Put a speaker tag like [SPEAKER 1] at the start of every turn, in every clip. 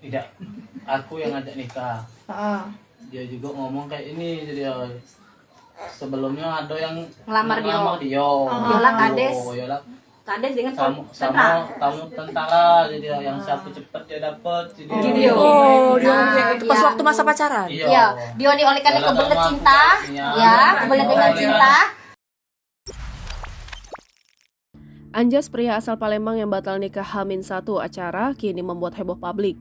[SPEAKER 1] Tidak, aku yang ngajak nikah. Dia juga ngomong kayak ini, jadi sebelumnya ada yang
[SPEAKER 2] ngelamar dia.
[SPEAKER 1] Yola
[SPEAKER 2] Kades.
[SPEAKER 1] Yola
[SPEAKER 2] Kades dengan
[SPEAKER 1] sama tamu tentara, jadi yang siapa cepet dia dapat. Jadi
[SPEAKER 2] dia
[SPEAKER 3] Itu pas waktu masa pacaran.
[SPEAKER 2] Iya, dia nih oleh karena kebelet cinta, kebelet dengan cinta.
[SPEAKER 4] Anjas, pria asal Palembang yang batal nikah H-1 acara, kini membuat heboh publik.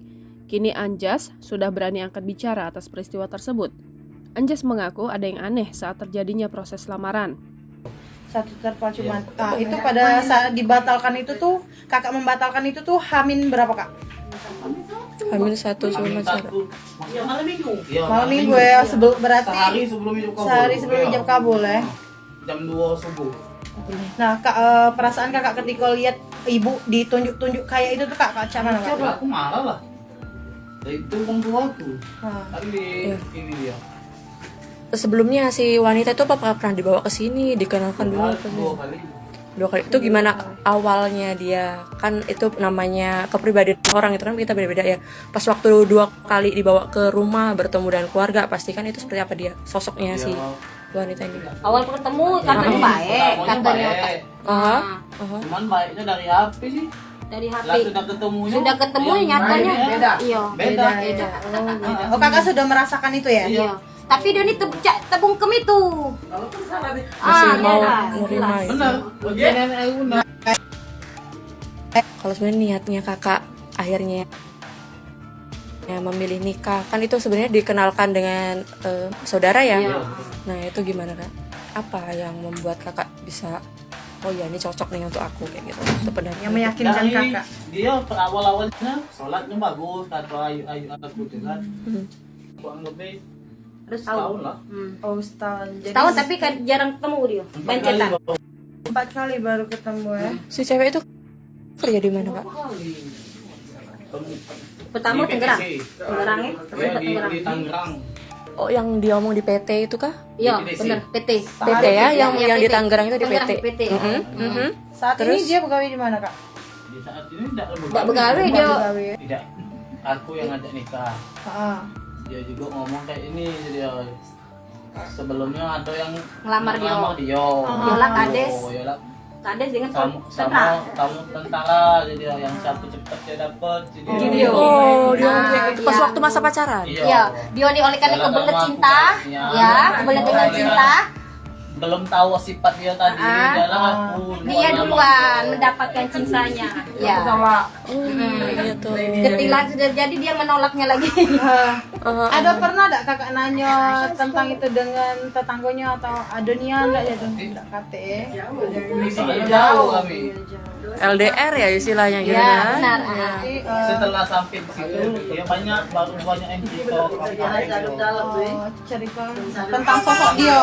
[SPEAKER 4] Kini Anjas sudah berani angkat bicara atas peristiwa tersebut. Anjas mengaku ada yang aneh saat terjadinya proses lamaran.
[SPEAKER 5] Satu terpacu itu pada saat dibatalkan itu tuh, kakak membatalkan itu tuh Hamin berapa kak?
[SPEAKER 3] H-1 sebelum acara.
[SPEAKER 5] Malam minggu ya, berarti
[SPEAKER 1] sehari
[SPEAKER 5] sebelum ijab kabul ya.
[SPEAKER 1] Jam 2 subuh.
[SPEAKER 5] Nah, perasaan kakak ketika lihat ibu ditunjuk-tunjuk kayak itu tuh kak mana kak?
[SPEAKER 1] Aku marah lah. Itu orang tua aku. Tapi ini dia.
[SPEAKER 3] Sebelumnya si wanita itu apa pernah dibawa ke sini, dikenalkan dulu ke sini? Dua kali. Itu gimana awalnya dia? Kan itu namanya kepribadian orang, itu kan kita beda-beda ya. Pas waktu 2 kali dibawa ke rumah bertemu dengan keluarga, pasti kan itu seperti apa dia sosoknya si wanita ini?
[SPEAKER 2] Awal ketemu katanya baik, katanya.
[SPEAKER 1] Cuman baiknya dari HP sih.
[SPEAKER 2] Dari HP.
[SPEAKER 1] Sudah ketemu
[SPEAKER 2] nyatanya beda. Iya.
[SPEAKER 1] Beda.
[SPEAKER 5] Oh, kakak sudah merasakan itu ya?
[SPEAKER 2] Iya. Tapi dia nih tebungkem itu.
[SPEAKER 3] Masih mau menerima itu.
[SPEAKER 1] Benar.
[SPEAKER 3] Kalau sebenarnya niatnya kakak akhirnya ya memilih nikah, kan itu sebenarnya dikenalkan dengan saudara ya. Nah itu gimana kak? Apa yang membuat kakak bisa oh ya ini cocok nih untuk aku kayak gitu? Untuk
[SPEAKER 5] Yang meyakinkan kakak.
[SPEAKER 1] Dia awal-awalnya sholatnya bagus, kata ayu aku kan. Kurang lebih
[SPEAKER 2] Terus
[SPEAKER 1] tahun lah.
[SPEAKER 5] Oh, setahun. Jadi
[SPEAKER 2] Tahu tapi kan jarang ketemu dia. Bancetan.
[SPEAKER 5] 4 kali baru ketemu ya.
[SPEAKER 3] Si cewek itu kerja di mana kak?
[SPEAKER 2] Pertama Tangerang. Tangerang ya.
[SPEAKER 1] Di Tangerang.
[SPEAKER 3] Oh yang dia omong di PT itu kah?
[SPEAKER 2] Iya,
[SPEAKER 1] PT.
[SPEAKER 2] benar PT.
[SPEAKER 3] PT ya, yang di Tangerang itu di PT.
[SPEAKER 2] PT.
[SPEAKER 5] Saat ini dia begawe di mana kak?
[SPEAKER 1] Di saat ini tidak
[SPEAKER 2] Begawe dia.
[SPEAKER 1] Tidak. Aku yang ngajak nikah. Dia juga ngomong kayak ini, jadi sebelumnya ada yang
[SPEAKER 2] Ngelamar dia.
[SPEAKER 1] Yola
[SPEAKER 2] Kades.
[SPEAKER 1] Yola
[SPEAKER 2] Kades dengan
[SPEAKER 1] sama tamu tentara, jadi yang siapa cepet dia dapat. Jadi
[SPEAKER 3] Itu pas waktu masa pacaran.
[SPEAKER 2] Iya, dia nih oleh karena kebelet cinta, kebelet dengan cinta.
[SPEAKER 1] Belum tahu sifat dia tadi, dalam aku.
[SPEAKER 2] Dia duluan mendapatkan cintanya. Ya.
[SPEAKER 3] Gitu.
[SPEAKER 2] Ketika sudah jadi dia menolaknya lagi.
[SPEAKER 5] Ada pernah enggak kakak nanya tentang itu dengan tetangganya atau ada niat enggak ya tuh? Enggak kate.
[SPEAKER 1] Jauh kami.
[SPEAKER 3] LDR ya istilahnya gitu
[SPEAKER 2] Ya,
[SPEAKER 3] kan.
[SPEAKER 2] benar.
[SPEAKER 1] Setelah sampai di situ, dia banyak yang TikTok.
[SPEAKER 5] Cerita tentang sosok dia.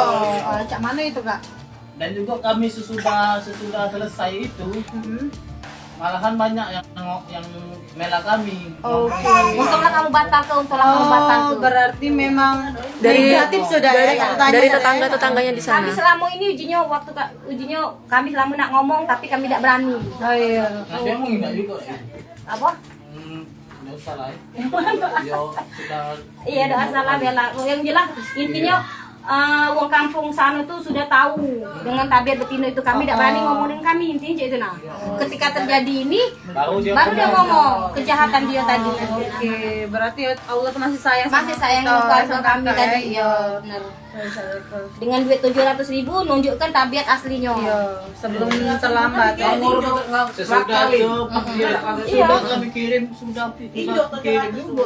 [SPEAKER 5] Cak mana itu kak?
[SPEAKER 1] Dan juga kami sesudah selesai itu, malahan banyak yang mela kami.
[SPEAKER 2] Untunglah kamu batal ke.
[SPEAKER 5] Berarti memang
[SPEAKER 3] Dari
[SPEAKER 5] negatif sudah
[SPEAKER 3] dari tetangga-tetangganya di sana.
[SPEAKER 2] Kami selama ini ujinya kami selama nak ngomong tapi kami tidak berani.
[SPEAKER 5] Oh iya.
[SPEAKER 1] Nah, dia mau nggak juga.
[SPEAKER 2] Apa?
[SPEAKER 1] Nggak usah lah. Yo sudah.
[SPEAKER 2] Iya, doa salah bela. Yang jelas intinya wong kampung sana tuh sudah tahu dengan tabiat betina itu, kami tidak berani ngomong dengan kami, intinya itu nah. Ketika terjadi ini baru dia ngomong kejahatan dia tadi.
[SPEAKER 5] Oke, berarti Allah masih sayang
[SPEAKER 2] keluarga kami tadi. Iya, benar. Dengan duit 700.000 nunjukkan tabiat aslinya.
[SPEAKER 5] Iya, sebelum terlambat ya.
[SPEAKER 1] Sesudah itu sudah kami kirim kirim juga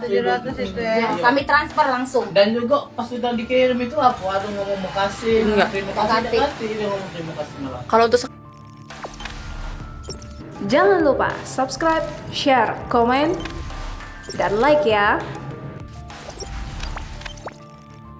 [SPEAKER 1] 700
[SPEAKER 5] itu ya.
[SPEAKER 2] Kami transfer langsung.
[SPEAKER 1] Dan juga pas sudah dikirim itu apa ada ngomong makasih,
[SPEAKER 3] Enggak.
[SPEAKER 1] terima kasih, dia ngomong terima kasih malah.
[SPEAKER 3] Kalau untuk
[SPEAKER 4] Jangan lupa subscribe, share, komen, dan like ya.